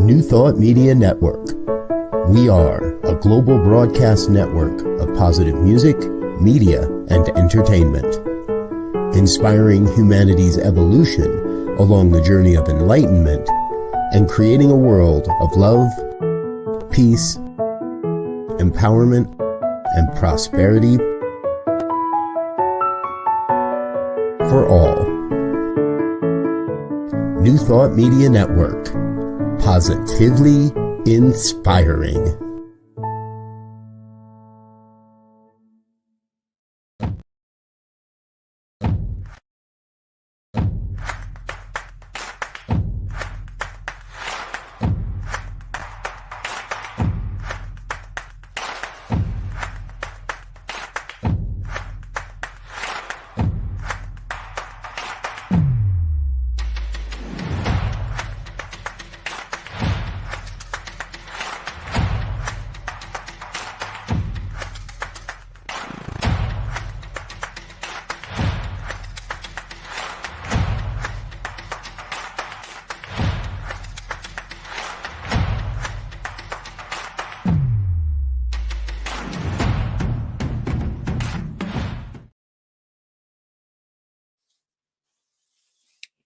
New Thought Media Network. We are a global broadcast network of positive music, media, and entertainment, inspiring humanity's evolution along the journey of enlightenment and creating a world of love, peace, empowerment, and prosperity for all. New Thought Media Network. Positively inspiring.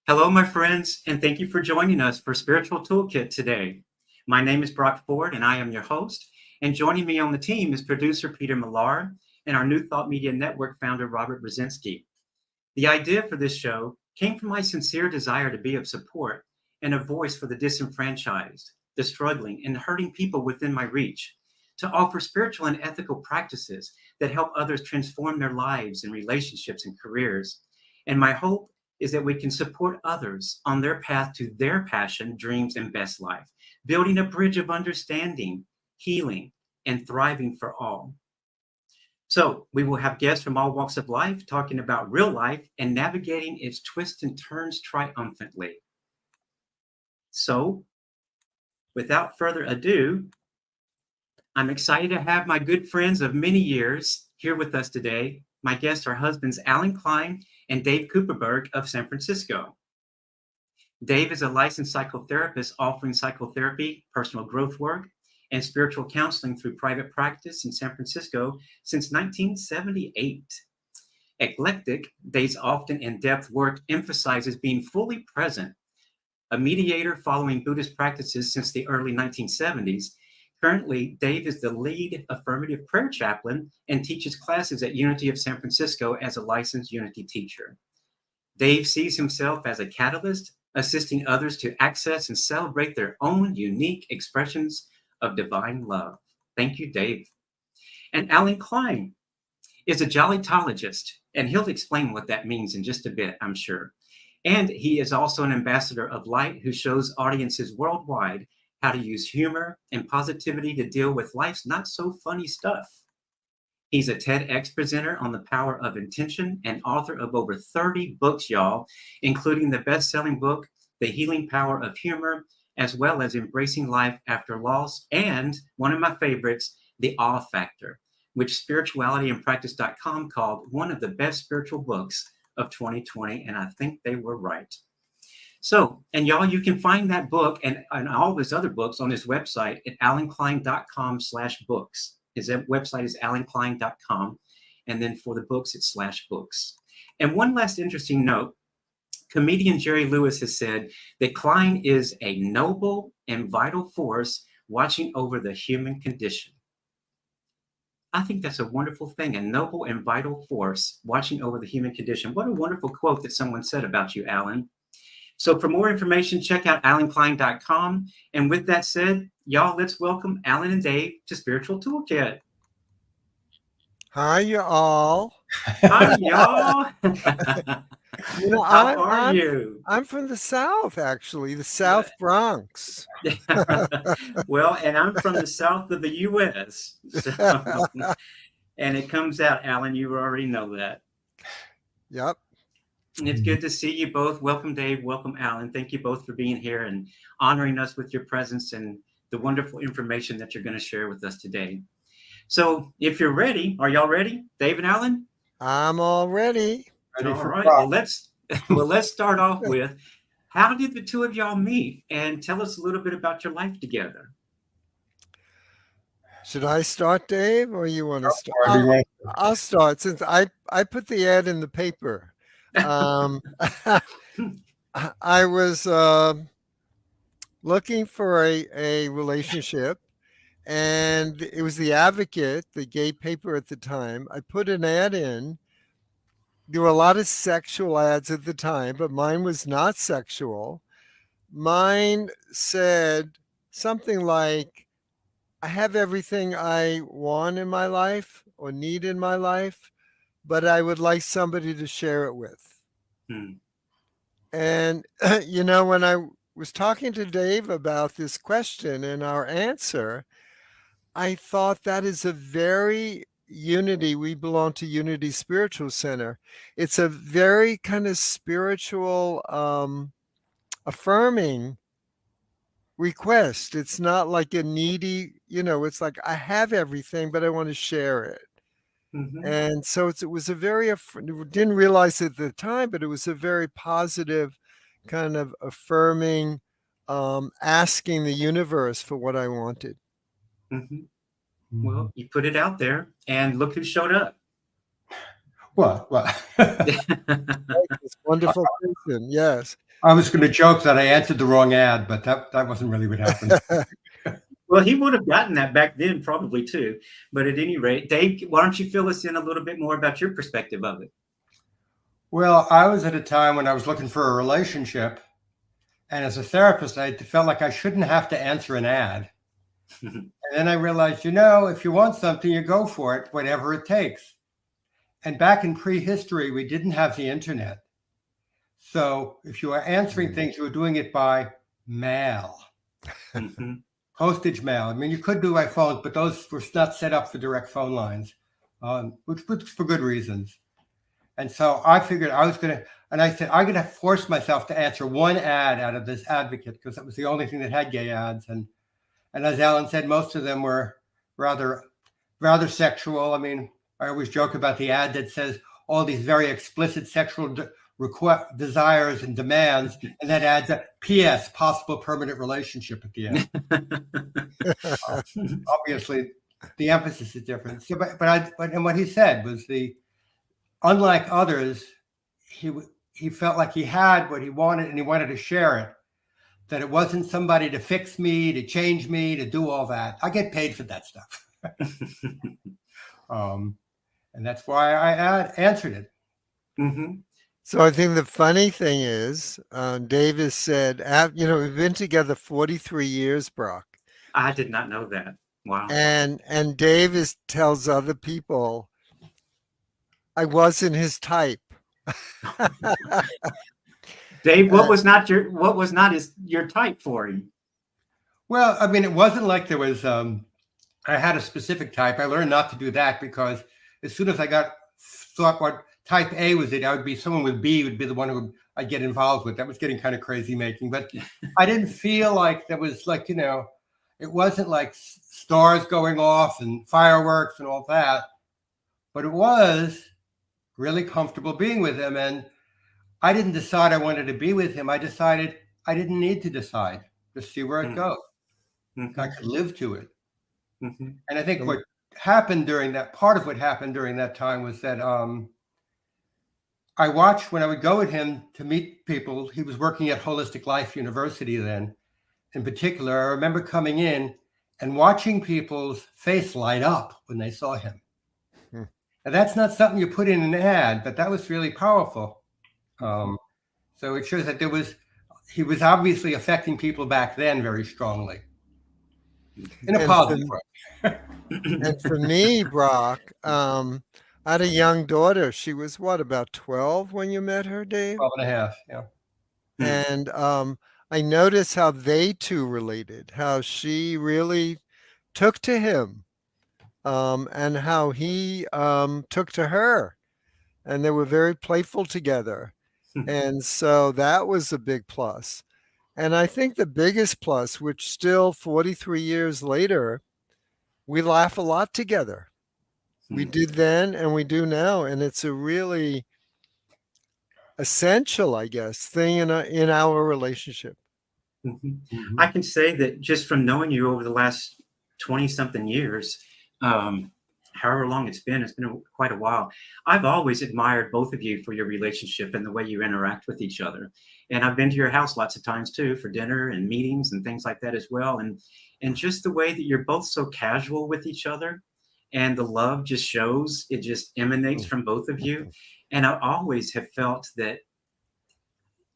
Hello, my friends, and thank you for joining us for Spiritual Toolkit today. My name is Brock Ford, and I am your host. And joining me on the team is producer Peter Millar and our New Thought Media Network founder, Robert Brzezinski. The idea for this show came from my sincere desire to be of support and a voice for the disenfranchised, the struggling, and hurting people within my reach, to offer spiritual and ethical practices that help others transform their lives and relationships and careers. And my hope is that we can support others on their path to their passion, dreams, and best life, building a bridge of understanding, healing, and thriving for all. So we will have guests from all walks of life talking about real life and navigating its twists and turns triumphantly. So without further ado, I'm excited to have my good friends of many years here with us today. My guests are husbands Allen Klein and Dave Cooperberg of San Francisco. Dave is a licensed psychotherapist offering psychotherapy, personal growth work, and spiritual counseling through private practice in San Francisco since 1978. Eclectic, Dave's often in-depth work emphasizes being fully present. A mediator following Buddhist practices since the early 1970s, currently, Dave is the lead affirmative prayer chaplain and teaches classes at Unity of San Francisco as a licensed Unity teacher. Dave sees himself as a catalyst, assisting others to access and celebrate their own unique expressions of divine love. Thank you, Dave. And Allen Klein is a jollytologist, and he'll explain what that means in just a bit, I'm sure. And he is also an ambassador of light who shows audiences worldwide how to use humor and positivity to deal with life's not so funny stuff. He's a TEDx presenter on the power of intention and author of over 30 books, y'all, including the best-selling book, The Healing Power of Humor, as well as Embracing Life After Loss, and one of my favorites, The Awe Factor, which spiritualityandpractice.com called one of the best spiritual books of 2020, and I think they were right. So, and y'all, you can find that book and all of his other books on his website at allenklein.com/books. His website is allenklein.com. And then for the books, it's /books. And one last interesting note, comedian Jerry Lewis has said that Klein is a noble and vital force watching over the human condition. I think that's a wonderful thing, a noble and vital force watching over the human condition. What a wonderful quote that someone said about you, Allen. So for more information, check out allenklein.com. And with that said, y'all, let's welcome Allen and Dave to Spiritual Toolkit. Hi, y'all. Hi, y'all. How are you? I'm from the South, actually, the South Bronx. Well, and I'm from the south of the U.S. So, and it comes out, Allen, you already know that. Yep. It's good to see you both. Welcome, Dave. Welcome, Allen. Thank you both for being here and honoring us with your presence and the wonderful information that you're going to share with us today. So if you're ready, are y'all ready, Dave and Allen? I'm all ready. All right. Well, let's start off with How did the two of y'all meet? And tell us a little bit about your life together. Should I start, Dave, or you want to start? Or do you want I'll start since I put the ad in the paper. I was looking for a relationship, and it was the Advocate, the gay paper at the time. I put an ad in. There were a lot of sexual ads at the time, but mine was not sexual. Mine said something like, I have everything I want in my life or need in my life, but I would like somebody to share it with. Hmm. And, when I was talking to Dave about this question and our answer, I thought that is a very Unity. We belong to Unity Spiritual Center. It's a very kind of spiritual, affirming request. It's not like a needy, it's like I have everything, but I want to share it. Mhm. And so it was a very, didn't realize it at the time, but it was a very positive kind of affirming, asking the universe for what I wanted. Mhm. Well, you put it out there, and look who showed up. Well, This wonderful person, yes. I was going to joke that I answered the wrong ad, but that wasn't really what happened. Well, he would have gotten that back then, probably too. But at any rate, Dave, why don't you fill us in a little bit more about your perspective of it? Well, I was at a time when I was looking for a relationship, and as a therapist, I felt like I shouldn't have to answer an ad. And then I realized, if you want something, you go for it, whatever it takes. And back in prehistory, we didn't have the internet. So if you were answering things, you were doing it by mail, postage mail. I mean, you could do by phones, but those were not set up for direct phone lines, which for good reasons. And so I figured I was going to, and I said, I'm going to force myself to answer one ad out of this Advocate, because that was the only thing that had gay ads. And as Alan said, most of them were rather sexual. I mean, I always joke about the ad that says all these very explicit sexual desires and demands, and that adds a P.S. possible permanent relationship at the end. Obviously, the emphasis is different. So, but what he said was unlike others, he felt like he had what he wanted and he wanted to share it. That it wasn't somebody to fix me, to change me, to do all that. I get paid for that stuff. And that's why I answered it. Mm-hmm. So I think the funny thing is, Davis said, we've been together 43 years, Brock. I did not know that. Wow. And Davis tells other people, I wasn't his type. Dave, what was not your type for him? Well, I mean, it wasn't like there was, I had a specific type. I learned not to do that, because as soon as I thought what type A was it, I would be someone with B would be the one who I'd get involved with. That was getting kind of crazy making, but I didn't feel like there was like, it wasn't like stars going off and fireworks and all that, but it was really comfortable being with him. And I didn't decide I wanted to be with him. I decided I didn't need to decide, just see where it goes. Mm-hmm. I could live to it. Mm-hmm. And I think what happened part of what happened during that time was that I watched when I would go with him to meet people. He was working at Holistic Life University then. In particular, I remember coming in and watching people's face light up when they saw him. Hmm. And that's not something you put in an ad, but that was really powerful. So it shows that he was obviously affecting people back then very strongly. In a positive way. And for me, Brock, I had a young daughter. She was about 12 when you met her, Dave? 12 and a half, yeah. And I noticed how they two related, how she really took to him, and how he took to her. And they were very playful together. And so that was a big plus. And I think the biggest plus, which still 43 years later, we laugh a lot together. We did then and we do now. And it's a really essential, I guess, thing in our relationship. Mhm. I can say that just from knowing you over the last 20 something years, however long it's been quite a while. I've always admired both of you for your relationship and the way you interact with each other. And I've been to your house lots of times too for dinner and meetings and things like that as well. And just the way that you're both so casual with each other and the love just shows, it just emanates from both of you. And I always have felt that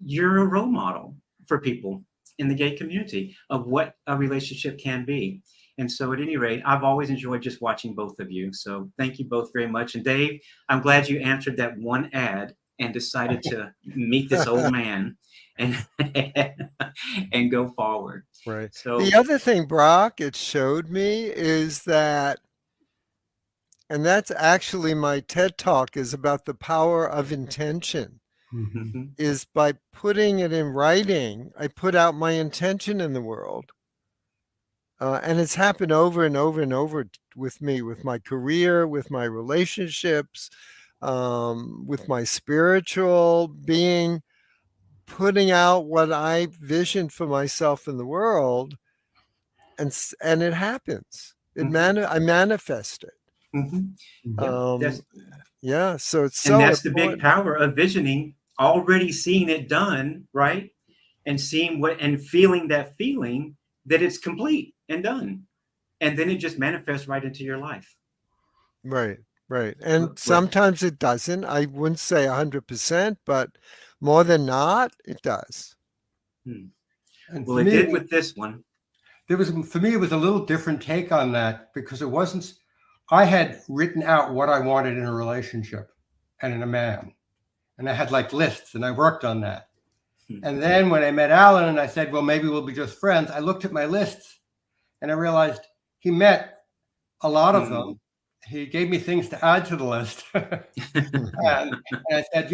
you're a role model for people in the gay community of what a relationship can be. And so, at any rate, I've always enjoyed just watching both of you. So, thank you both very much. And Dave, I'm glad you answered that one ad and decided to meet this old man and and go forward. Right. So, The other thing, Brock, it showed me is that, and that's actually my TED Talk is about the power of intention. mhm, Is by putting it in writing, I put out my intention in the world. And it's happened over and over and over with me, with my career, with my relationships, with my spiritual being, putting out what I visioned for myself in the world, and it happens. I manifest it. mhm. Yeah, Um, yeah, so it's and so that's the big important. power of visioning, already seeing it done, right? And seeing what and feeling that feeling that it's complete and done. And then it just manifests right into your life. Right, right. And With sometimes it doesn't. I wouldn't say 100%, but more than not, it does. And well, for it did me, with this one. it was a little different take on that because it wasn't. I had written out what I wanted in a relationship and in a man, and I had like lists, and I worked on that. And then when I met Alan and I said, well, maybe we'll be just friends, I looked at my lists and I realized he met a lot of them. He gave me things to add to the list. and I said,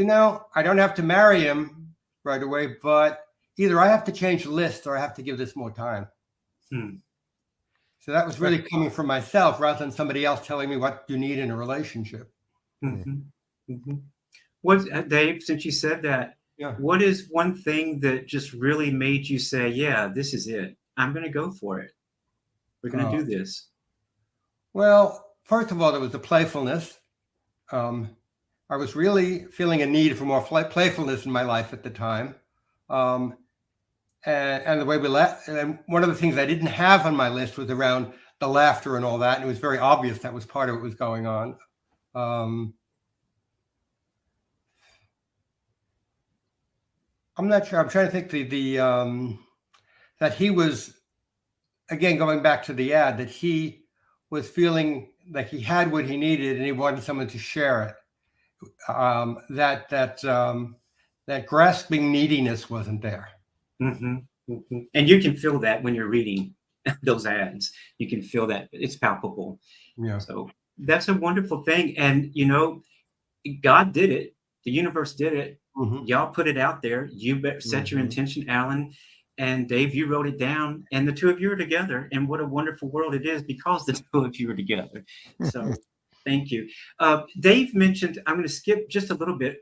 I don't have to marry him right away, but either I have to change the list or I have to give this more time. So that was really coming from myself rather than somebody else telling me what you need in a relationship. What, Dave, since you said that, Yeah. what is one thing that just really made you say, yeah, this is it? I'm going to go for it. We're going to do this. Well, first of all, there was the playfulness. I was really feeling a need for more playfulness in my life at the time. And the way we laughed. And one of the things I didn't have on my list was around the laughter and all that. And it was very obvious that was part of what was going on. I'm not sure. I'm trying to think that he was, again, going back to the ad, that he was feeling like he had what he needed and he wanted someone to share it. That grasping neediness wasn't there. And you can feel that when you're reading those ads. You can feel that it's palpable. Yeah. So that's a wonderful thing. And, God did it. The universe did it. Y'all put it out there. You set your intention, Alan. And Dave, you wrote it down. And the two of you are together. And what a wonderful world it is because the two of you are together. So thank you. Dave mentioned, I'm going to skip just a little bit.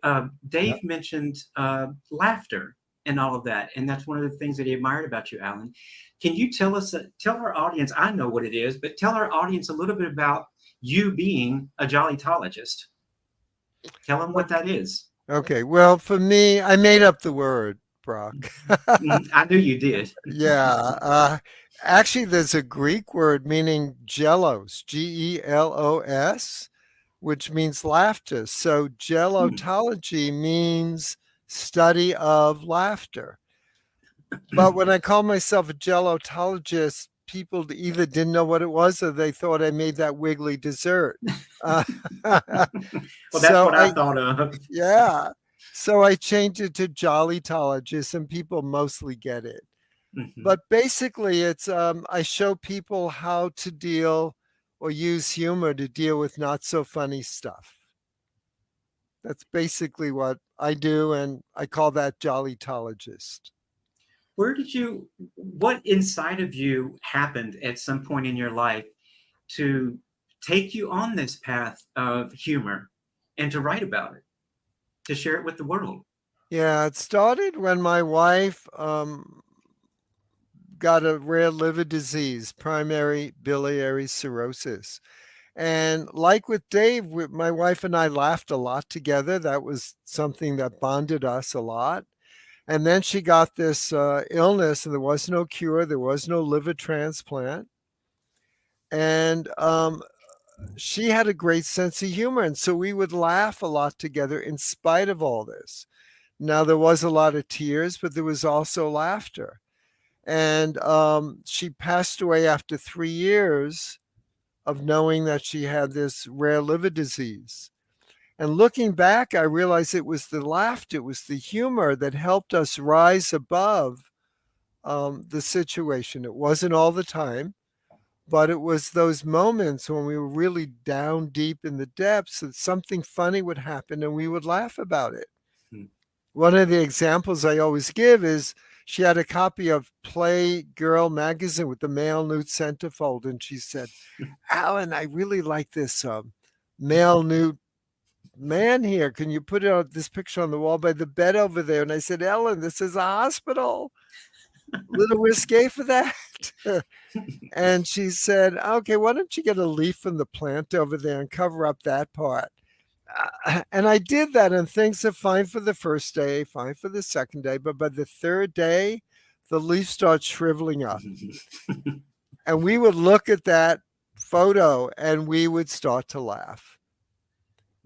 Dave mentioned laughter and all of that. And that's one of the things that he admired about you, Alan. Can you tell our audience, I know what it is, but tell our audience a little bit about you being a jollytologist. Tell them what that is. Okay. Well, for me, I made up the word, Brock. I knew you did. Yeah. Actually, there's a Greek word meaning gelos, Gelos, which means laughter. So gelotology means study of laughter. But when I call myself a gelotologist, people either didn't know what it was or they thought I made that wiggly dessert. Well, that's what I thought of. Yeah. So I changed it to jollytologist and people mostly get it. But basically it's I show people how to deal or use humor to deal with not so funny stuff. That's basically what I do, and I call that jollytologist. What inside of you happened at some point in your life to take you on this path of humor and to write about it, to share it with the world? Yeah, it started when my wife got a rare liver disease, primary biliary cirrhosis. And like with Dave, my wife and I laughed a lot together. That was something that bonded us a lot. And then she got this illness, and there was no cure, there was no liver transplant. And she had a great sense of humor. And so we would laugh a lot together in spite of all this. Now, there was a lot of tears, but there was also laughter. And she passed away after 3 years of knowing that she had this rare liver disease. And looking back, I realized it was the laughter, it was the humor that helped us rise above the situation. It wasn't all the time, but it was those moments when we were really down deep in the depths that something funny would happen and we would laugh about it. Hmm. One of the examples I always give is she had a copy of Playgirl magazine with the male nude centerfold, and she said, Alan, I really like this male nude man here. Can you put this picture on the wall by the bed over there? And I said, Ellen, this is a hospital. A little risque for that. And she said, okay, why don't you get a leaf from the plant over there and cover up that part? And I did that, and things are fine for the first day, fine for the second day. But by the third day, the leaf starts shriveling up. And we would look at that photo and we would start to laugh.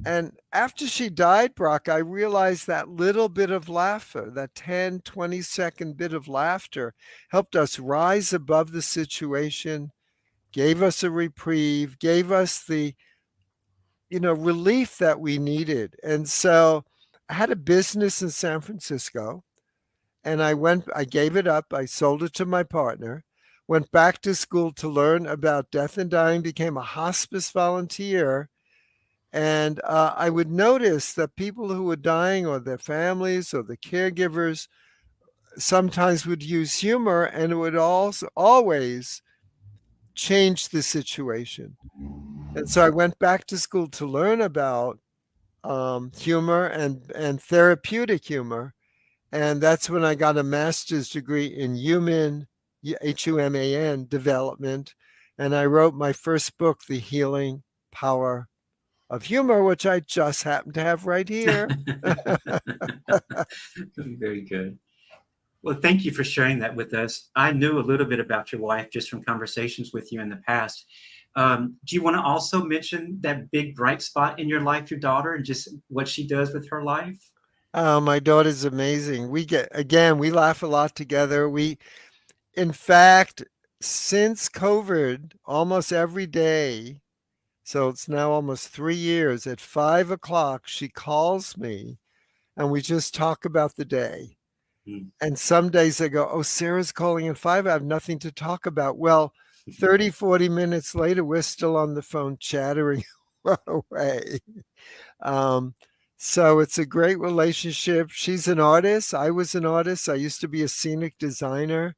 And after she died, Brock, I realized that little bit of laughter, that 10, 20-second bit of laughter, helped us rise above the situation, gave us a reprieve, gave us the relief that we needed. And so I had a business in San Francisco, and I gave it up. I sold it to my partner, went back to school to learn about death and dying, became a hospice volunteer. And I would notice that people who were dying, or their families or the caregivers, sometimes would use humor, and it would also always change the situation. And so I went back to school to learn about humor and therapeutic humor. And that's when I got a master's degree in human, HUMAN, development. And I wrote my first book, The Healing Power of Humor, which I just happen to have right here. Very good. Well, thank you for sharing that with us. I knew a little bit about your wife just from conversations with you in the past. Do you want to also mention that big bright spot in your life, your daughter, and just what she does with her life? My daughter's amazing. We laugh a lot together. In fact, since COVID, almost every day, so it's now almost 3 years, at 5:00, she calls me and we just talk about the day. And some days I go, oh, Sarah's calling at 5. I have nothing to talk about. Well, 30, 40 minutes later, we're still on the phone chattering away. So it's a great relationship. She's an artist. I was an artist. I used to be a scenic designer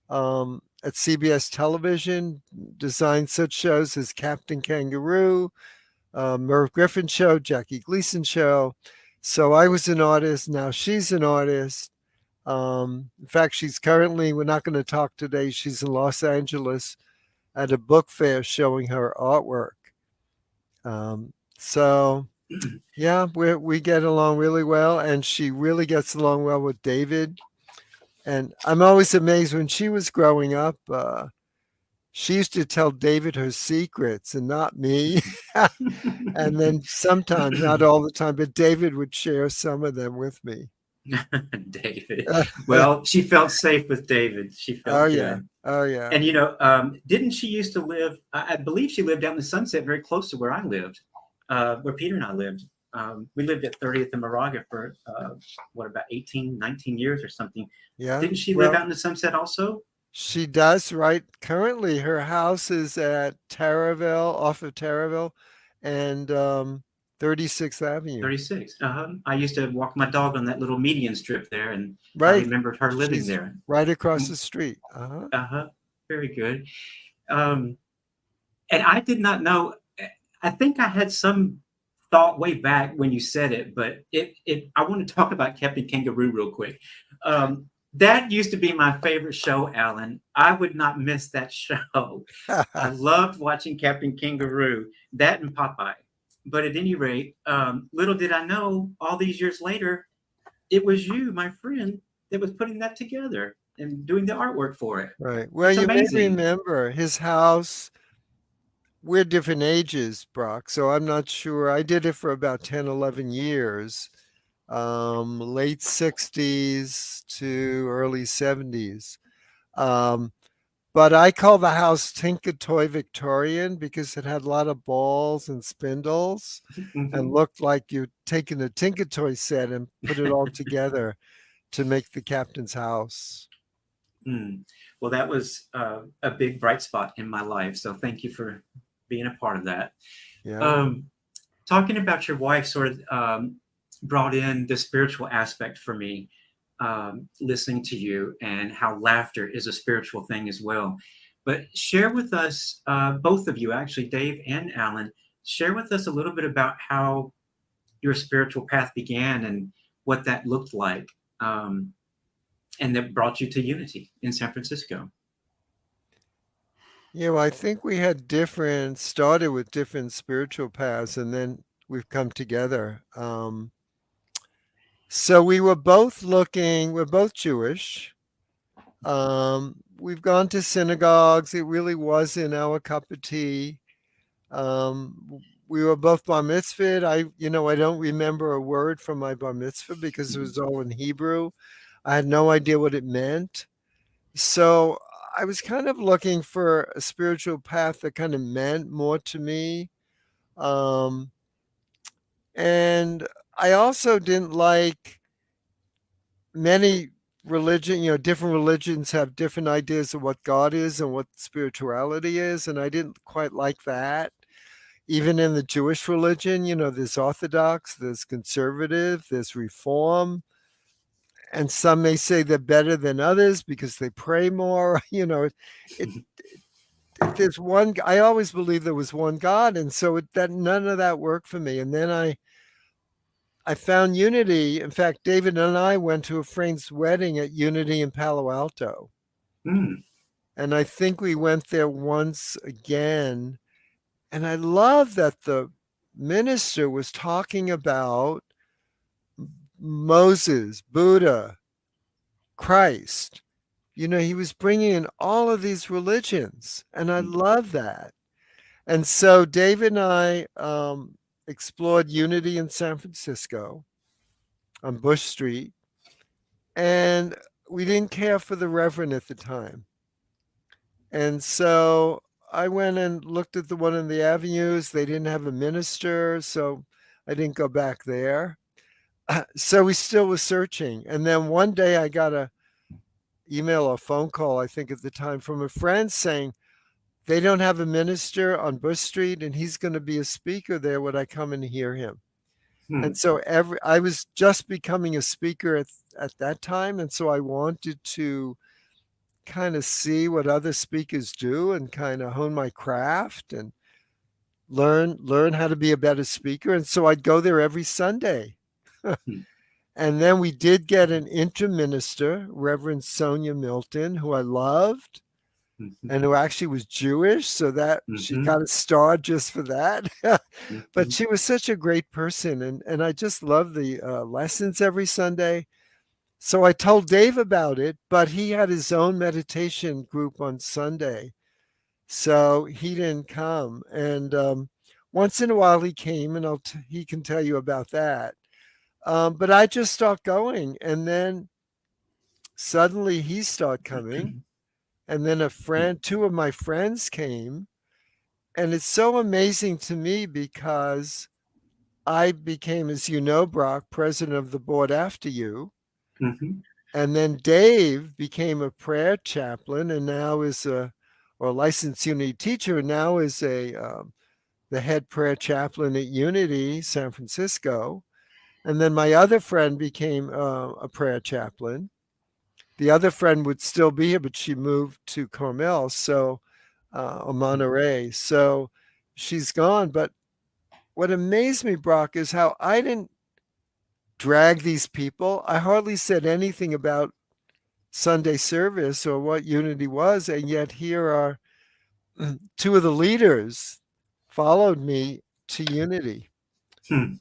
at CBS Television, designed such shows as Captain Kangaroo, Merv Griffin Show, Jackie Gleason Show. So I was an artist. Now she's an artist. In fact, she's currently, we're not going to talk today, she's in Los Angeles at a book fair showing her artwork. So yeah, we get along really well, and she really gets along well with David. And I'm always amazed, when she was growing up, she used to tell David her secrets and not me. And then sometimes, not all the time, but David would share some of them with me. David. Well, she felt safe with David. She felt good. Oh yeah. And didn't she used to live, I believe she lived out in the Sunset, very close to where I lived, where Peter and I lived. We lived at 30th and Moraga for about 18, 19 years or something. Yeah. Didn't she live out in the Sunset also? She does, right? Currently her house is at Taraville, off of Taraville, and 36th Avenue. 36. I used to walk my dog on that little median strip there, and I remembered her living there. Right across the street. Very good. And I did not know. I think I had some thought way back when you said it, but I want to talk about Captain Kangaroo real quick. That used to be my favorite show, Alan. I would not miss that show. I loved watching Captain Kangaroo, that and Popeye. But at any rate, little did I know, all these years later, it was you, my friend, that was putting that together and doing the artwork for it. Right. Well, It's you may amazing. remember his house. We're different ages, Brock, so I'm not sure. I did it for about 10, 11 years, late 60s to early 70s. But I call the house Tinker Toy Victorian because it had a lot of balls and spindles and looked like you'd taken a Tinker Toy set and put it all together to make the captain's house. Well, that was a big bright spot in my life. So thank you for being a part of that. Yeah. Talking about your wife sort of brought in the spiritual aspect for me, listening to you, and how laughter is a spiritual thing as well. But share with us, both of you, actually, Dave and Alan, share with us a little bit about how your spiritual path began and what that looked like, and that brought you to Unity in San Francisco. Yeah, well, I think we had started with different spiritual paths, and then we've come together. So we were both we're both Jewish. We've gone to synagogues. It really wasn't our cup of tea. We were both bar mitzvahed. I don't remember a word from my bar mitzvah because it was all in Hebrew. I had no idea what it meant. So I was kind of looking for a spiritual path that kind of meant more to me. And I also didn't like many different religions have different ideas of what God is and what spirituality is. And I didn't quite like that. Even in the Jewish religion, there's Orthodox, there's conservative, there's Reform. And some may say they're better than others because they pray more. If there's one, I always believed there was one God. And so that none of that worked for me. And then I found Unity. In fact, David and I went to a friend's wedding at Unity in Palo Alto. And I think we went there once again. And I love that the minister was talking about Moses, Buddha, Christ. He was bringing in all of these religions. And I love that. And so David and I explored Unity in San Francisco on Bush Street. And we didn't care for the Reverend at the time. And so I went and looked at the one in the avenues. They didn't have a minister, so I didn't go back there. So we still was searching. And then one day I got a email or phone call, I think at the time, from a friend saying they don't have a minister on Bush Street and he's going to be a speaker there. Would I come and hear him? And so I was just becoming a speaker at that time. And so I wanted to kind of see what other speakers do and kind of hone my craft and learn how to be a better speaker. And so I'd go there every Sunday. And then we did get an interminister, Reverend Sonia Milton, who I loved and who actually was Jewish. So that she got a star just for that. But she was such a great person. And I just loved the lessons every Sunday. So I told Dave about it, but he had his own meditation group on Sunday. So he didn't come. And once in a while he came, and he can tell you about that. But I just stopped going. And then suddenly he started coming. And then two of my friends came. And it's so amazing to me because I became, as you know, Brock, president of the board after you. And then Dave became a prayer chaplain and now is or licensed Unity teacher, and now is the head prayer chaplain at Unity San Francisco. And then my other friend became a prayer chaplain. The other friend would still be here, but she moved to Carmel, or Monterey. So she's gone. But what amazed me, Brock, is how I didn't drag these people. I hardly said anything about Sunday service or what unity was, and yet here are two of the leaders followed me to unity. Hmm.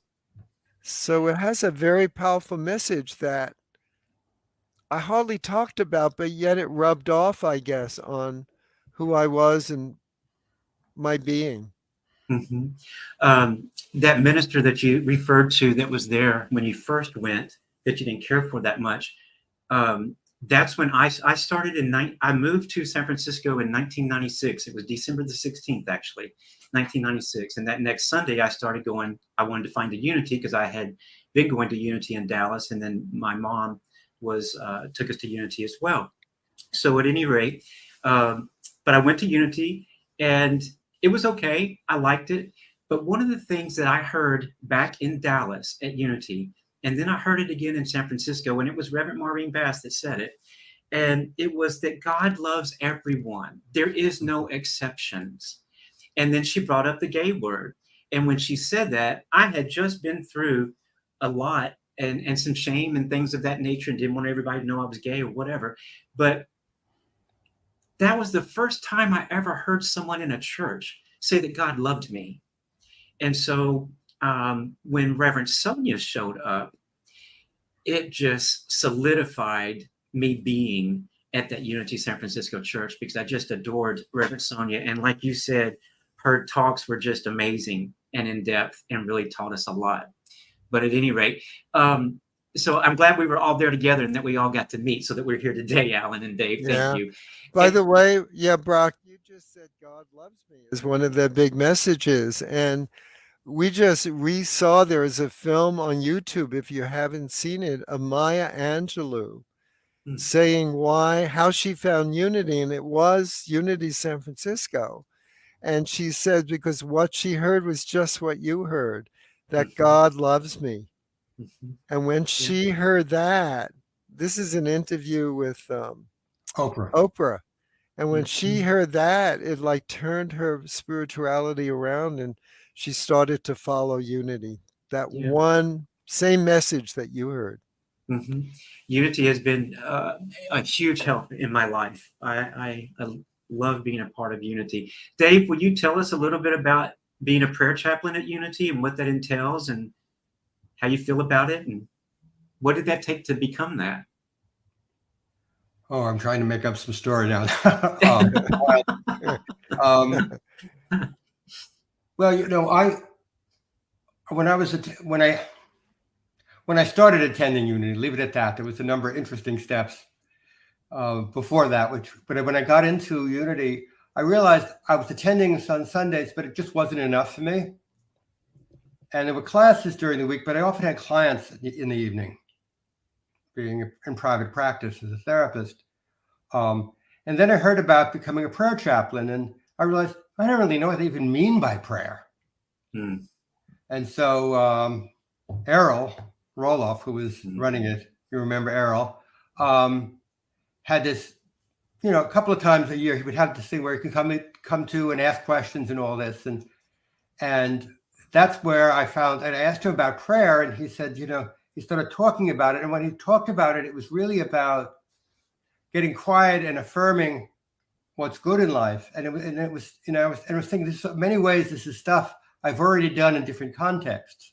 So it has a very powerful message that I hardly talked about, but yet it rubbed off, I guess, on who I was and my being. Mhm. That minister that you referred to that was there when you first went, that you didn't care for that much, that's when I started I moved to San Francisco in 1996. It was December the 16th, actually, 1996. And that next Sunday, I started going, I wanted to find a Unity because I had been going to Unity in Dallas. And then my mom took us to Unity as well. So at any rate, but I went to Unity and it was okay. I liked it. But one of the things that I heard back in Dallas at Unity, and then I heard it again in San Francisco, and it was Reverend Maureen Bass that said it. And it was that God loves everyone. There is no exceptions. And then she brought up the gay word. And when she said that, I had just been through a lot and some shame and things of that nature and didn't want everybody to know I was gay or whatever. But that was the first time I ever heard someone in a church say that God loved me. And so when Reverend Sonia showed up, it just solidified me being at that Unity San Francisco church because I just adored Reverend Sonia. And like you said, her talks were just amazing and in depth and really taught us a lot. But at any rate, so I'm glad we were all there together and that we all got to meet so that we're here today, Alan and Dave. Thank you. By the way, Brock, you just said God loves me is one of the big messages. And we saw there is a film on YouTube, if you haven't seen it, of Maya Angelou saying how she found Unity, and it was Unity San Francisco. And she said, because what she heard was just what you heard, that God loves me. And when she heard that, this is an interview with Oprah. And when she heard that, it like turned her spirituality around and she started to follow Unity. That one same message that you heard. Unity has been a huge help in my life. I love being a part of Unity. Dave, will you tell us a little bit about being a prayer chaplain at Unity and what that entails and how you feel about it? And what did that take to become that? Oh, I'm trying to make up some story now. Well, when I started attending Unity, leave it at that. There was a number of interesting steps before that. But when I got into Unity, I realized I was attending on Sundays, but it just wasn't enough for me. And there were classes during the week, but I often had clients in the evening, being in private practice as a therapist. And then I heard about becoming a prayer chaplain, and I realized I don't really know what they even mean by prayer. And so Errol Roloff, who was running it, you remember Errol, had this, a couple of times a year, he would have this thing where he can come to and ask questions and all this. And that's where I asked him about prayer, and he said, he started talking about it. And when he talked about it, it was really about getting quiet and affirming what's good in life. And I was thinking, many ways, this is stuff I've already done in different contexts.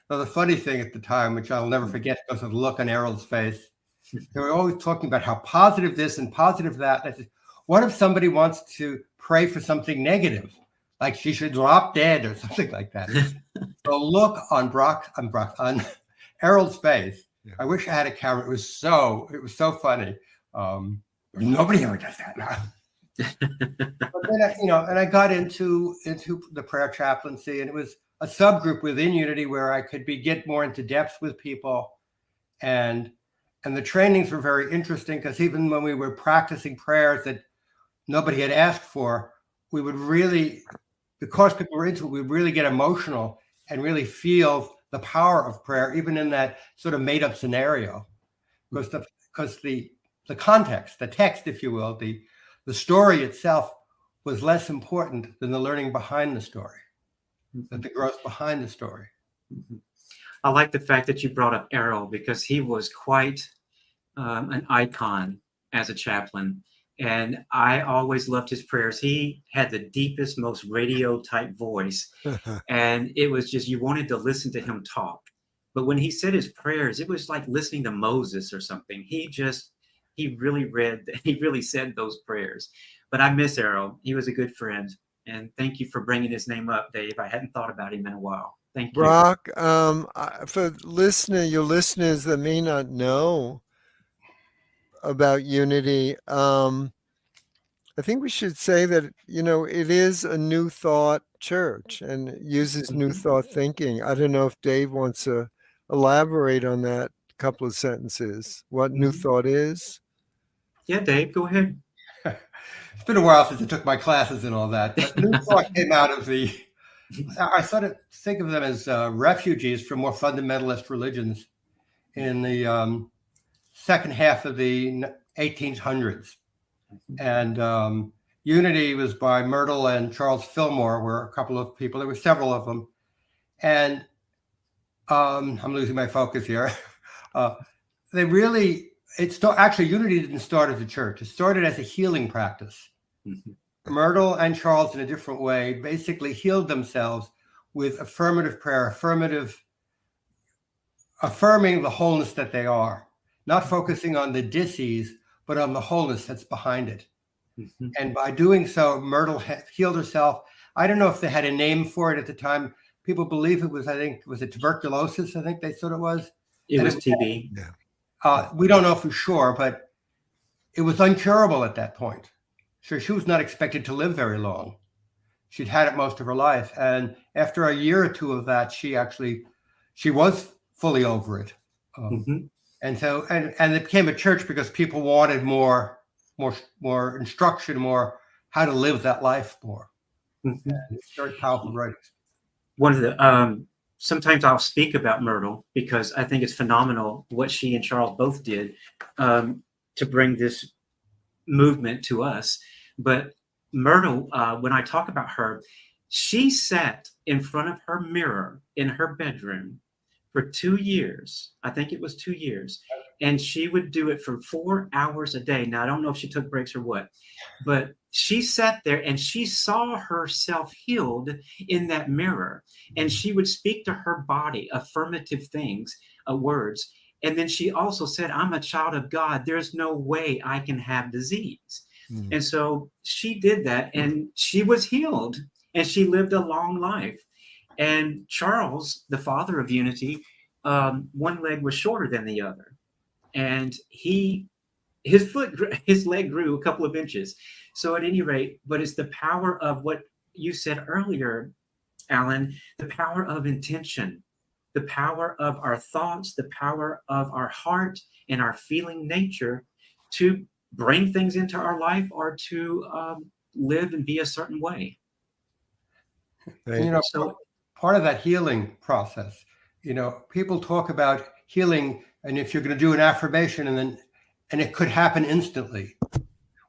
Now, the funny thing at the time, which I'll never forget because of the look on Errol's face, they were always talking about how positive this and positive that. And I said, what if somebody wants to pray for something negative, like she should drop dead or something like that? The look on on Errol's face. Yeah. I wish I had a camera. It was so funny. Nobody ever does that now. But then I got into the prayer chaplaincy, and it was a subgroup within Unity where I could get more into depth with people, and the trainings were very interesting because even when we were practicing prayers that nobody had asked for, we would really, because people were into it, we would really get emotional and really feel the power of prayer, even in that sort of made up scenario, because the context, the text, if you will, the story itself was less important than the learning behind the story. but the growth behind the story. I like the fact that you brought up Errol, because he was quite an icon as a chaplain. And I always loved his prayers. He had the deepest, most radio type voice. And it was just, you wanted to listen to him talk. But when he said his prayers, it was like listening to Moses or something. He really said those prayers. But I miss Errol. He was a good friend. And thank you for bringing his name up, Dave. I hadn't thought about him in a while. Thank you. Brock, for your listeners that may not know about Unity, I think we should say that, it is a New Thought church and it uses New Thought thinking. I don't know if Dave wants to elaborate on that couple of sentences, what New Thought is. Yeah, Dave, go ahead. It's been a while since I took my classes and all that, but New Thought came out of I sort of think of them as refugees from more fundamentalist religions in the second half of the 1800s. And Unity was by Myrtle and Charles Fillmore, were a couple of people. There were several of them. And I'm losing my focus here. Unity didn't start as a church. It started as a healing practice. Myrtle and Charles, in a different way, basically healed themselves with affirmative prayer, affirming the wholeness that they are, not focusing on the disease, but on the wholeness that's behind it. And by doing so, Myrtle healed herself. I don't know if they had a name for it at the time. People believe it was, was it tuberculosis? I think they thought it was. It was TB. Yeah. We don't know for sure, but it was incurable at that point. So she was not expected to live very long. She'd had it most of her life. And after a year or two of that, she was fully over it. And so, and it became a church because people wanted more instruction, more how to live that life more. And it's very powerful writings. One of the, sometimes I'll speak about Myrtle because I think it's phenomenal what she and Charles both did to bring this movement to us. But Myrtle, when I talk about her, she sat in front of her mirror in her bedroom for 2 years. I think it was 2 years. And she would do it for 4 hours a day. Now, I don't know if she took breaks or what, but she sat there and she saw herself healed in that mirror. And she would speak to her body affirmative things, words. And then she also said, I'm a child of God. There's no way I can have disease. And so she did that and she was healed and she lived a long life. And Charles, the father of Unity, one leg was shorter than the other. And his leg grew a couple of inches. So at any rate, but it's the power of what you said earlier, Allen, the power of intention, the power of our thoughts, the power of our heart and our feeling nature to bring things into our life or to live and be a certain way. So part of that healing process, people talk about healing, and if you're going to do an affirmation and it could happen instantly.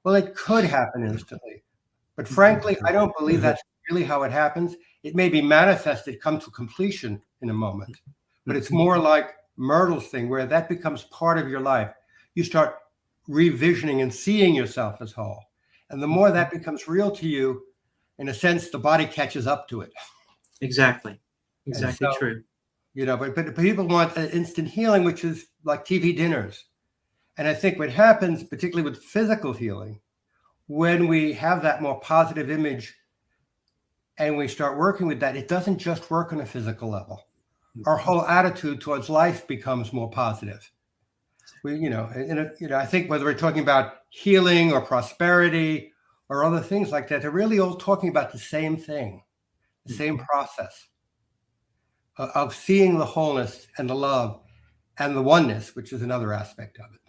Well, it could happen instantly, but frankly, I don't believe that's really how it happens. It may be manifested, come to completion in a moment, but it's more like Myrtle's thing where that becomes part of your life. You start revisioning and seeing yourself as whole. And the more that becomes real to you, in a sense, the body catches up to it. Exactly So, true. But people want an instant healing, which is like TV dinners. And I think what happens, particularly with physical healing, when we have that more positive image and we start working with that, it doesn't just work on a physical level. Our whole attitude towards life becomes more positive. I think whether we're talking about healing or prosperity or other things like that, they're really all talking about the same thing, the same process of seeing the wholeness and the love and the oneness, which is another aspect of it.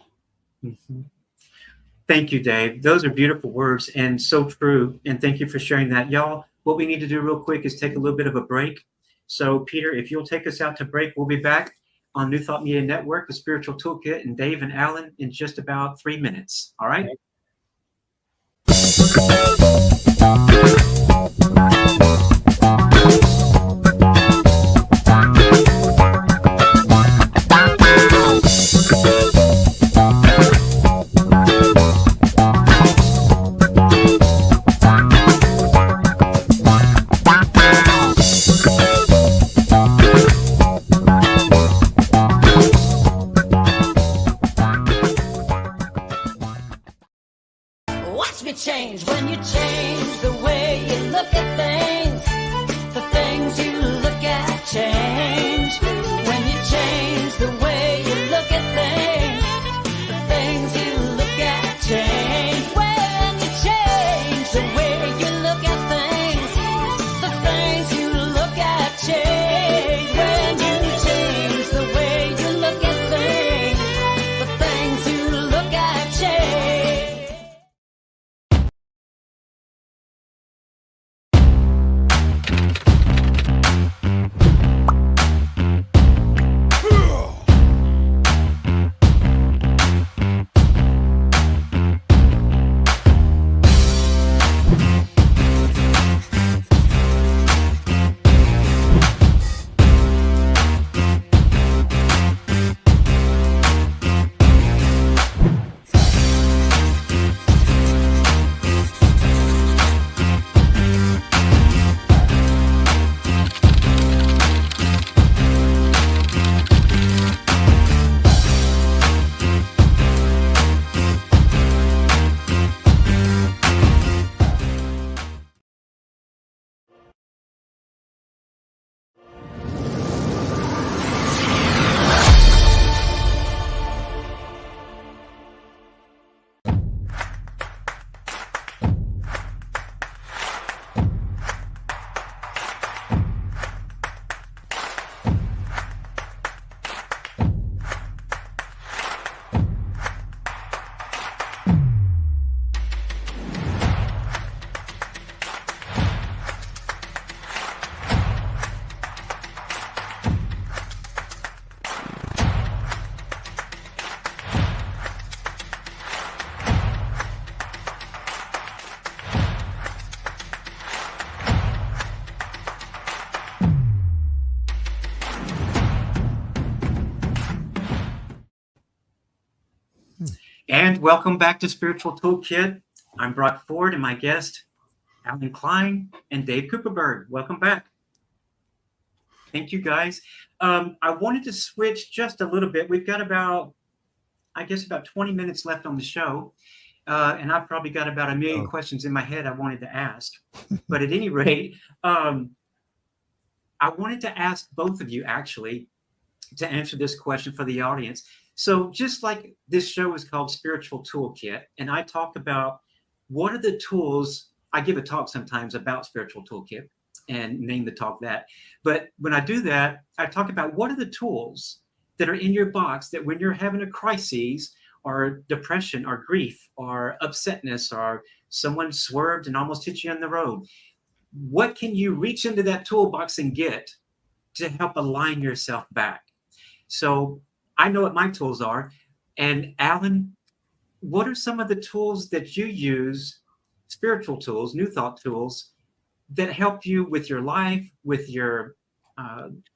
Thank you, Dave. Those are beautiful words and so true. And thank you for sharing that. Y'all, what we need to do real quick is take a little bit of a break. So, Peter, if you'll take us out to break, we'll be back on New Thought Media Network, the Spiritual Toolkit, and Dave and Allen in just about 3 minutes. All right? And welcome back to Spiritual Toolkit. I'm Brock Ford and my guest, Allen Klein and Dave Cooperberg. Welcome back. Thank you, guys. I wanted to switch just a little bit. We've got about 20 minutes left on the show. And I've probably got about a million questions in my head I wanted to ask. But at any rate, I wanted to ask both of you, actually, to answer this question for the audience. So just like this show is called Spiritual Toolkit, and I talk about what are the tools, I give a talk sometimes about Spiritual Toolkit and name the talk that. But when I do that, I talk about what are the tools that are in your box that when you're having a crisis or depression or grief or upsetness or someone swerved and almost hit you on the road, what can you reach into that toolbox and get to help align yourself back? So I know what my tools are. And Allen, what are some of the tools that you use, spiritual tools, new thought tools, that help you with your life, with your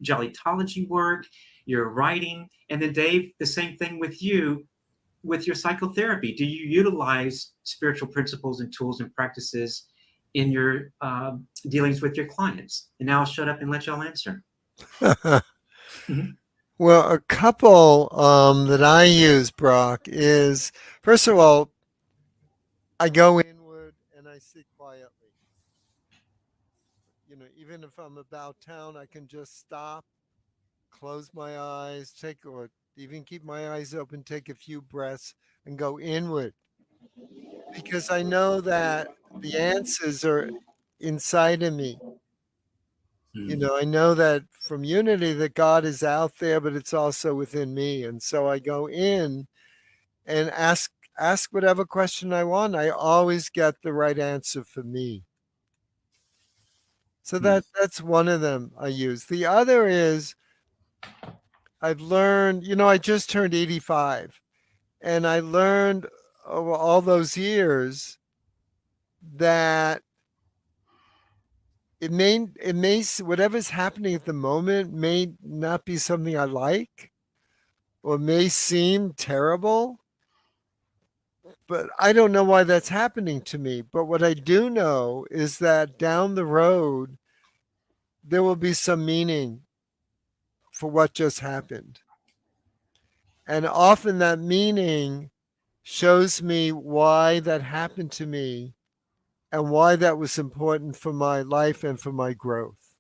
jollytology work, your writing? And then Dave, the same thing with you, with your psychotherapy. Do you utilize spiritual principles and tools and practices in your dealings with your clients? And now I'll shut up and let y'all answer. Well, a couple that I use, Brock, is, first of all, I go inward and I sit quietly. You know, even if I'm about town, I can just stop, close my eyes, or even keep my eyes open, take a few breaths and go inward. Because I know that the answers are inside of me. You know, I know that from unity that God is out there, but it's also within me. And so I go in and ask whatever question I want. I always get the right answer for me. So that's one of them I use. The other is I've learned, you know, I just turned 85, and I learned over all those years that it may whatever's happening at the moment may not be something I like or may seem terrible, but I don't know why that's happening to me. But what I do know is that down the road, there will be some meaning for what just happened. And often that meaning shows me why that happened to me and why that was important for my life and for my growth.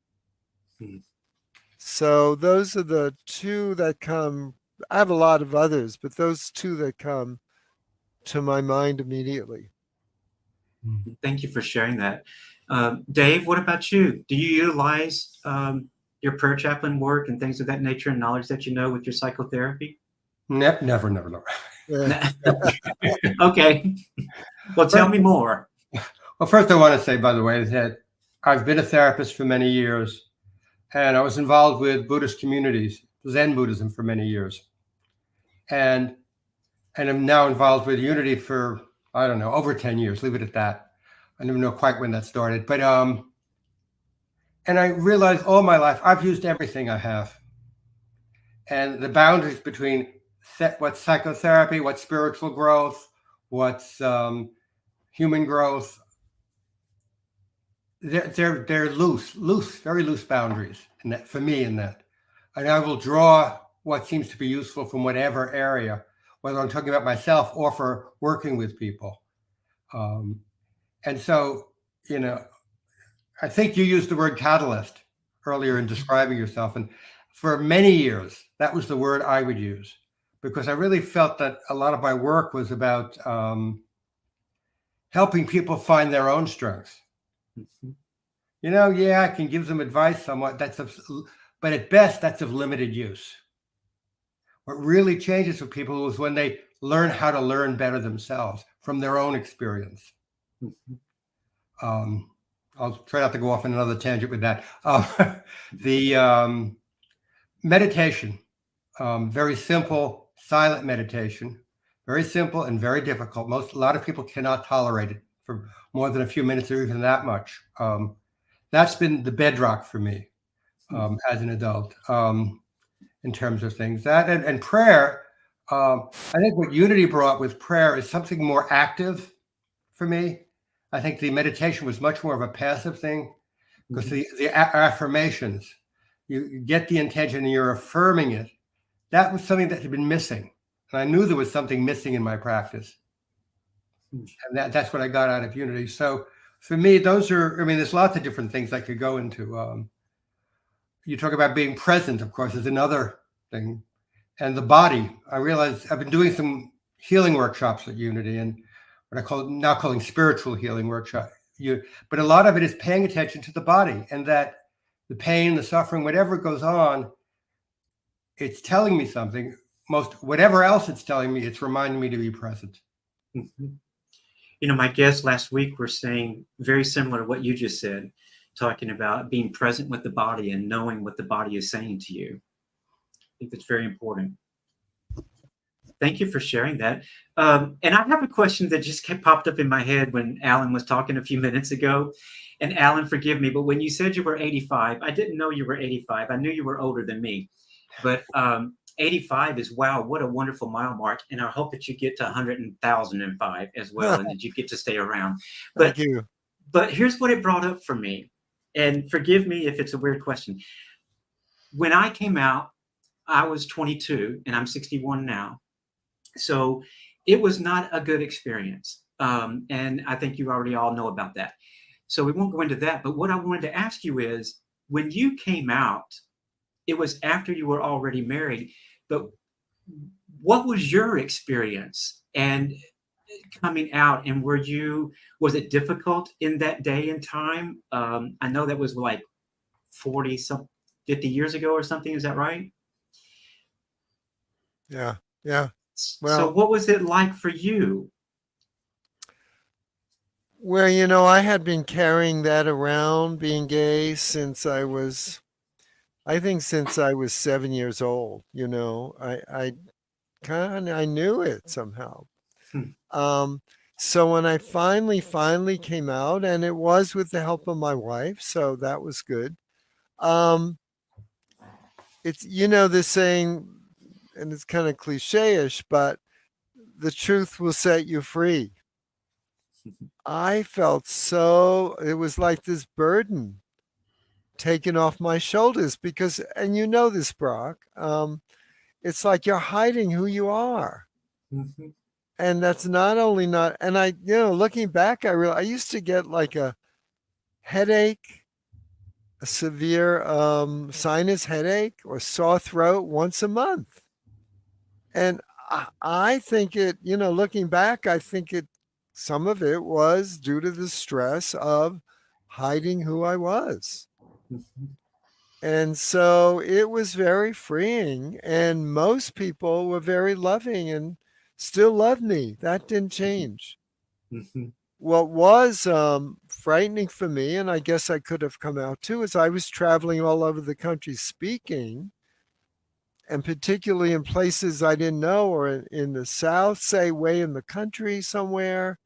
So those are the two that come. I have a lot of others, but those two that come to my mind immediately. Thank you for sharing that. Dave, what about you? Do you utilize your prayer chaplain work and things of that nature and knowledge that you know with your psychotherapy? Never. Yeah. Okay. Well, tell me more. Well, first I want to say, by the way, that I've been a therapist for many years, and I was involved with Buddhist communities, Zen Buddhism, for many years. And I'm now involved with Unity for, I don't know, over 10 years, leave it at that. I don't know quite when that started. But, and I realized all my life, I've used everything I have. And the boundaries between what's psychotherapy, what's spiritual growth, what's human growth, they're loose, very loose boundaries. And that, for me, in that, and I will draw what seems to be useful from whatever area, whether I'm talking about myself or for working with people. And so, you know, I think you used the word catalyst earlier in describing yourself. And for many years, that was the word I would use, because I really felt that a lot of my work was about helping people find their own strengths. You know, yeah, I can give them advice somewhat, but at best, that's of limited use. What really changes for people is when they learn how to learn better themselves from their own experience. I'll try not to go off on another tangent with that. The meditation, very simple, silent meditation, very simple and very difficult. A lot of people cannot tolerate it for more than a few minutes or even that much. That's been the bedrock for me as an adult in terms of things. That and prayer, I think what unity brought with prayer is something more active for me. I think the meditation was much more of a passive thing because the affirmations, you get the intention and you're affirming it. That was something that had been missing. And I knew there was something missing in my practice. And that's what I got out of unity. So for me, those are, I mean, there's lots of different things I could go into. You talk about being present, of course, is another thing. And the body, I realized I've been doing some healing workshops at Unity and what I call now calling spiritual healing workshop. But a lot of it is paying attention to the body and that the pain, the suffering, whatever goes on, it's telling me something. Whatever else it's telling me, it's reminding me to be present. You know, my guests last week were saying very similar to what you just said, talking about being present with the body and knowing what the body is saying to you. I think that's very important. Thank you for sharing that. And I have a question that just popped up in my head when Alan was talking a few minutes ago. And Alan, forgive me, but when you said you were 85, I didn't know you were 85. I knew you were older than me. But 85 is, wow, what a wonderful mile mark. And I hope that you get to 100,005 as well and that you get to stay around. But, Thank you. But here's what it brought up for me. And forgive me if it's a weird question. When I came out, I was 22 and I'm 61 now. So it was not a good experience. And I think you already all know about that. So we won't go into that. But what I wanted to ask you is, when you came out, it was after you were already married, but what was your experience and coming out, and was it difficult in that day and time? I know that was like 50 years ago or something. Is that right? Yeah. Yeah. Well, so what was it like for you? Well, you know, I had been carrying that around, being gay, since I was 7 years old. You know, I knew it somehow. So when I finally came out, and it was with the help of my wife, so that was good. It's, you know, this saying, and it's kind of cliche-ish, but the truth will set you free. I felt it was like this burden taken off my shoulders because, and you know this, Brock, it's like you're hiding who you are. Mm-hmm. And that's not, and I, you know, looking back, I used to get like a headache, a severe sinus headache or sore throat once a month. And I think it, you know, looking back, I think some of it was due to the stress of hiding who I was. Mm-hmm. And so it was very freeing, and most people were very loving and still love me. That didn't change. Mm-hmm. What was frightening for me, and I guess I could have come out too, is I was traveling all over the country speaking, and particularly in places I didn't know, or in the South, say way in the country somewhere,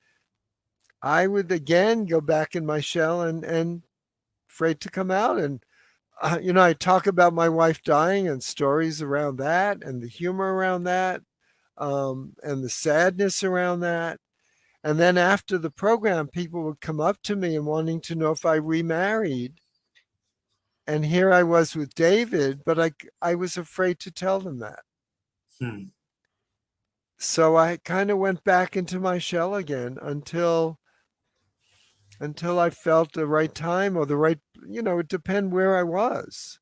I would again go back in my shell and afraid to come out. And you know, I talk about my wife dying and stories around that and the humor around that, and the sadness around that. And then after the program, people would come up to me and wanting to know if I remarried. And here I was with David, but I was afraid to tell them that. So I kind of went back into my shell again until I felt the right time or the right, you know, it depends where I was.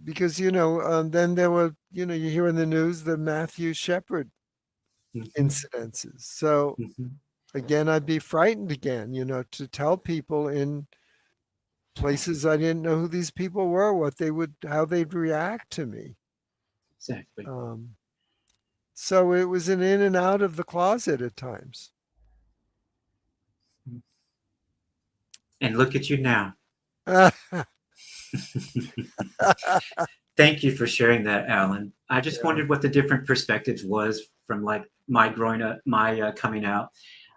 Because, you know, then there were, you know, you hear in the news the Matthew Shepard incidences. So again, I'd be frightened again, you know, to tell people in places I didn't know who these people were, how they'd react to me. Exactly. So it was an in and out of the closet at times. And look at you now. Thank you for sharing that, Alan. I just wondered what the different perspectives was from like my growing up, my coming out.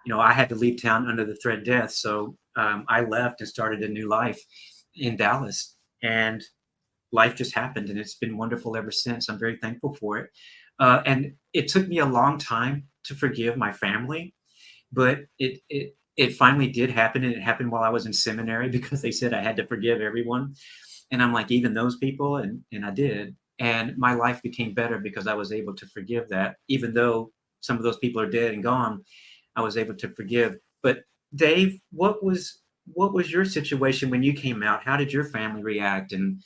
You know, I had to leave town under the threat of death. So I left and started a new life in Dallas. And life just happened, and it's been wonderful ever since. I'm very thankful for it. And it took me a long time to forgive my family, but it finally did happen, and it happened while I was in seminary because they said I had to forgive everyone. And I'm like, even those people, and I did. And my life became better because I was able to forgive that, even though some of those people are dead and gone. I was able to forgive. But Dave, what was your situation when you came out? How did your family react, and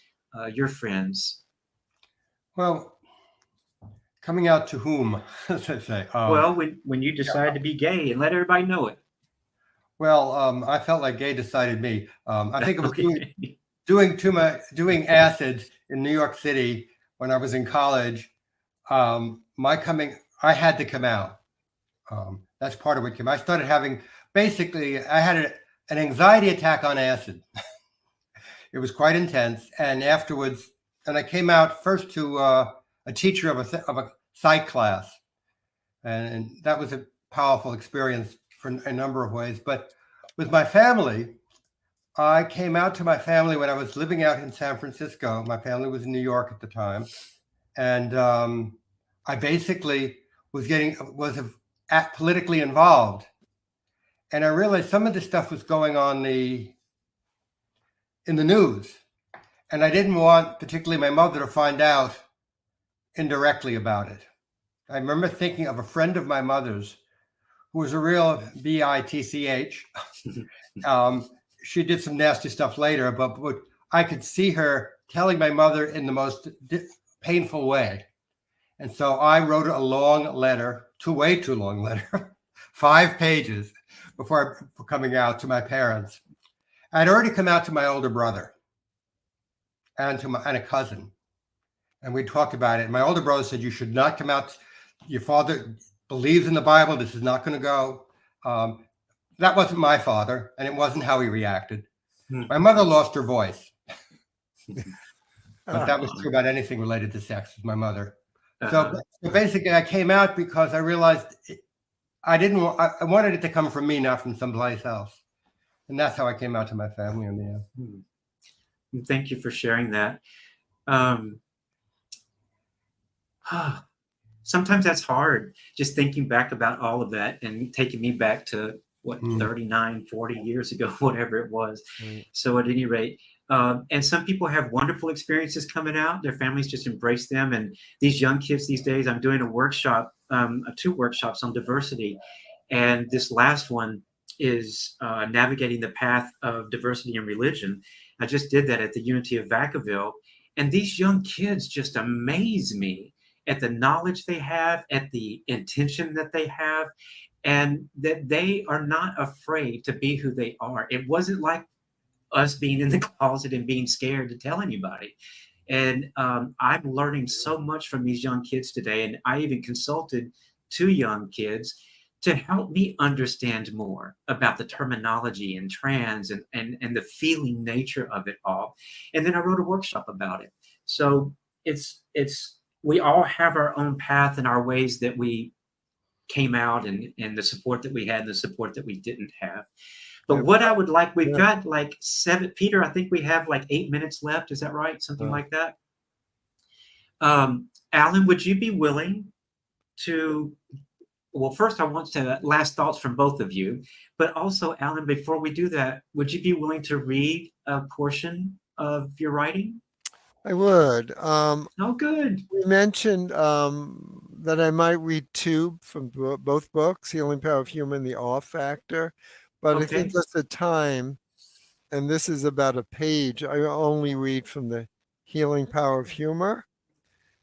your friends? Well, coming out to whom, as I say. Well, when you decided to be gay and let everybody know it. Well, I felt like gay decided me. I think it was Okay. doing acid in New York City when I was in college. I had to come out. That's part of what came. I started having basically. I had an anxiety attack on acid. It was quite intense, and afterwards, and I came out first to a teacher of a psych class, and that was a powerful experience for a number of ways. But with my family, I came out to my family when I was living out in San Francisco. My family was in New York at the time, and I basically was politically involved, and I realized some of the stuff was going on in the news, and I didn't want particularly my mother to find out indirectly about it. I remember thinking of a friend of my mother's who was a real bitch. She did some nasty stuff later, but I could see her telling my mother in the most painful way. And so I wrote a long letter, way too long letter, 5 pages before coming out to my parents. I'd already come out to my older brother and a cousin. And we talked about it. My older brother said, you should not come out. Your father believes in the Bible. This is not going to go. That wasn't my father, and it wasn't how he reacted. My mother lost her voice. But that was true about anything related to sex with my mother. So basically, I came out because I realized I wanted it to come from me, not from someplace else. And that's how I came out to my family in the end. Thank you for sharing that. Sometimes that's hard, just thinking back about all of that and taking me back to 39, 40 years ago, whatever it was. So at any rate, and some people have wonderful experiences coming out. Their families just embrace them. And these young kids these days, I'm doing a workshop, 2 workshops on diversity. And this last one is navigating the path of diversity in religion. I just did that at the Unity of Vacaville. And these young kids just amaze me at the knowledge they have, at the intention that they have, and that they are not afraid to be who they are. It wasn't like us being in the closet and being scared to tell anybody. And I'm learning so much from these young kids today. And I even consulted 2 young kids to help me understand more about the terminology and trans and the feeling nature of it all. And then I wrote a workshop about it. So we all have our own path and our ways that we came out, and the support that we had and the support that we didn't have. But what I would like, we've got like 7, Peter, I think we have like 8 minutes left. Is that right? Something like that. Allen, would you be willing to, well, first I want to last thoughts from both of you, but also Allen, before we do that, would you be willing to read a portion of your writing? I would. Oh, good. We mentioned that I might read 2 from both books, Healing Power of Humor and The Awe Factor. But I think just the time, and this is about a page, I only read from the Healing Power of Humor.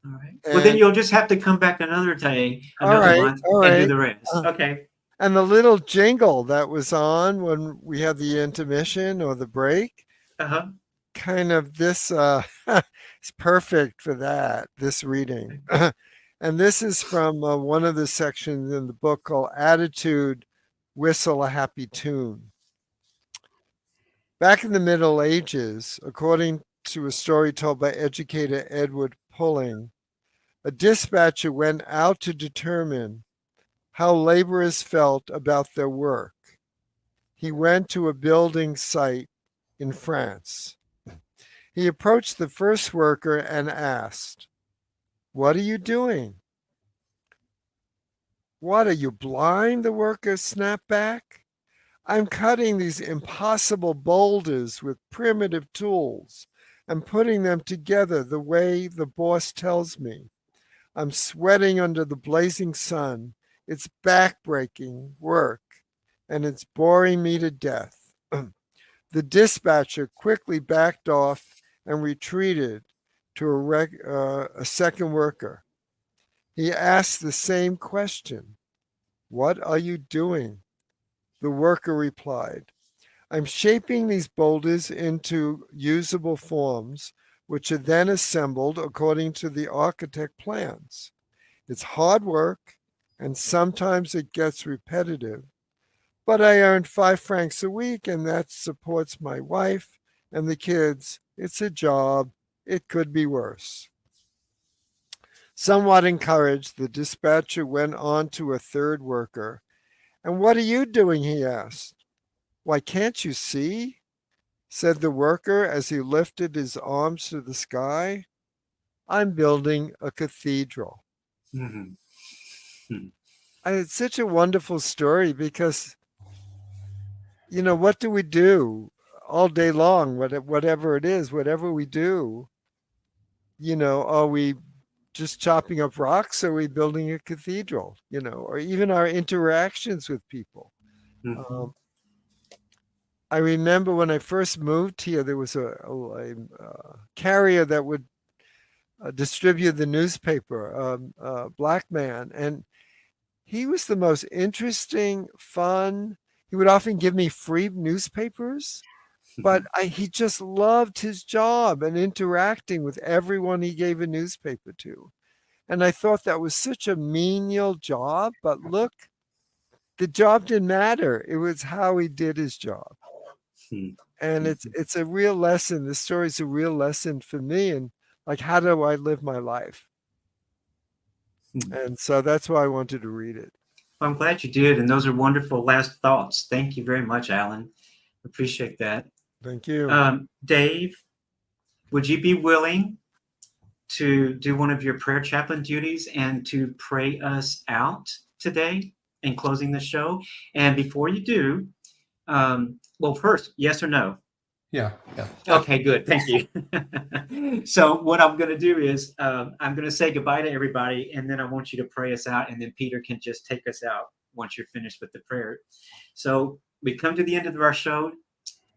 All right. Well, then you'll just have to come back another day, another month, and do the rest. Okay. And the little jingle that was on when we had the intermission or the break, kind of this is perfect for that, this reading. And this is from one of the sections in the book called Attitude, Whistle a Happy Tune. Back in the Middle Ages, according to a story told by educator Edward Pulling, a dispatcher went out to determine how laborers felt about their work. He went to a building site in France. He approached the first worker and asked, "What are you doing?" "What, are you blind?" the worker snapped back. "I'm cutting these impossible boulders with primitive tools and putting them together the way the boss tells me. I'm sweating under the blazing sun. It's backbreaking work, and it's boring me to death." The dispatcher quickly backed off and retreated to a second worker. He asked the same question. "What are you doing?" The worker replied, "I'm shaping these boulders into usable forms, which are then assembled according to the architect plans. It's hard work, and sometimes it gets repetitive, but I earn 5 francs a week, and that supports my wife and the kids. It's a job. It could be worse." Somewhat encouraged, the dispatcher went on to a third worker. "And what are you doing?" he asked. "Why, can't you see?" said the worker as he lifted his arms to the sky. "I'm building a cathedral." Mhm. It's such a wonderful story because, what do we do all day long? Whatever it is, whatever we do, are we just chopping up rocks? Or are we building a cathedral? Or even our interactions with people. Mhm. I remember when I first moved here, there was a carrier that would distribute the newspaper, a black man, and he was the most interesting, fun. He would often give me free newspapers, but he just loved his job and interacting with everyone he gave a newspaper to. And I thought that was such a menial job, but look, the job didn't matter. It was how he did his job. And it's a real lesson. This story is a real lesson for me. And like, how do I live my life? And so that's why I wanted to read it. I'm glad you did. And those are wonderful last thoughts. Thank you very much, Alan. Appreciate that. Thank you. Dave, would you be willing to do one of your prayer chaplain duties and to pray us out today in closing the show? And before you do, well, first, yes or no? Yeah. Okay, good. Thank you. So what I'm going to do is I'm going to say goodbye to everybody, and then I want you to pray us out, and then Peter can just take us out once you're finished with the prayer. So we come to the end of our show.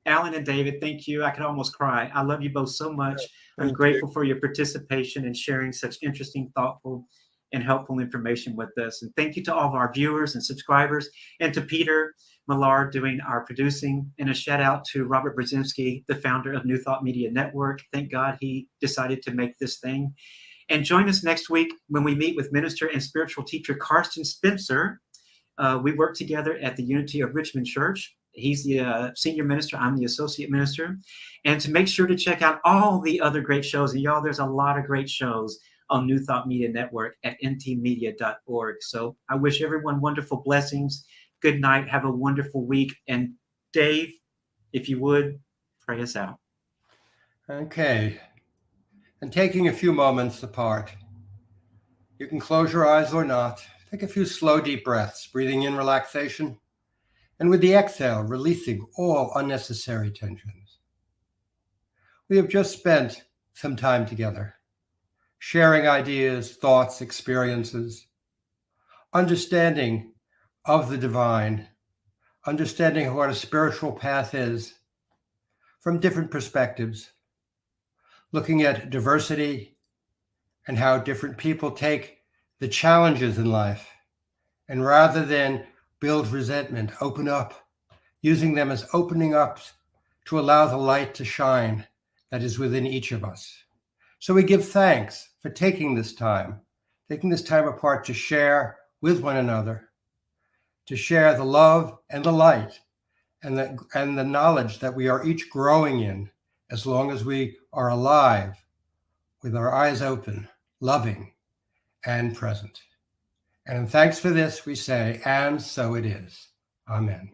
Alan and David, thank you. I could almost cry. I love you both so much. I'm grateful for your participation and sharing such interesting, thoughtful, and helpful information with us. And thank you to all of our viewers and subscribers, and to Peter Millard doing our producing, and a shout out to Robert Brzezinski, the founder of New Thought Media Network. Thank God he decided to make this thing. And join us next week when we meet with minister and spiritual teacher Karsten Spencer. We work together at the Unity of Richmond Church. He's the senior minister. I'm the associate minister. And to make sure to check out all the other great shows, and y'all, there's a lot of great shows on New Thought Media Network at ntmedia.org. So I wish everyone wonderful blessings. Good night. Have a wonderful week. And Dave, if you would, pray us out. Okay. And taking a few moments apart, you can close your eyes or not. Take a few slow, deep breaths, breathing in relaxation, and with the exhale, releasing all unnecessary tensions. We have just spent some time together, sharing ideas, thoughts, experiences, understanding of the divine, understanding what a spiritual path is from different perspectives, looking at diversity and how different people take the challenges in life, and rather than build resentment, open up, using them as opening up to allow the light to shine that is within each of us. So we give thanks for taking this time apart to share with one another, to share the love and the light and the knowledge that we are each growing in as long as we are alive, with our eyes open, loving, and present. And thanks for this, we say, and so it is. Amen.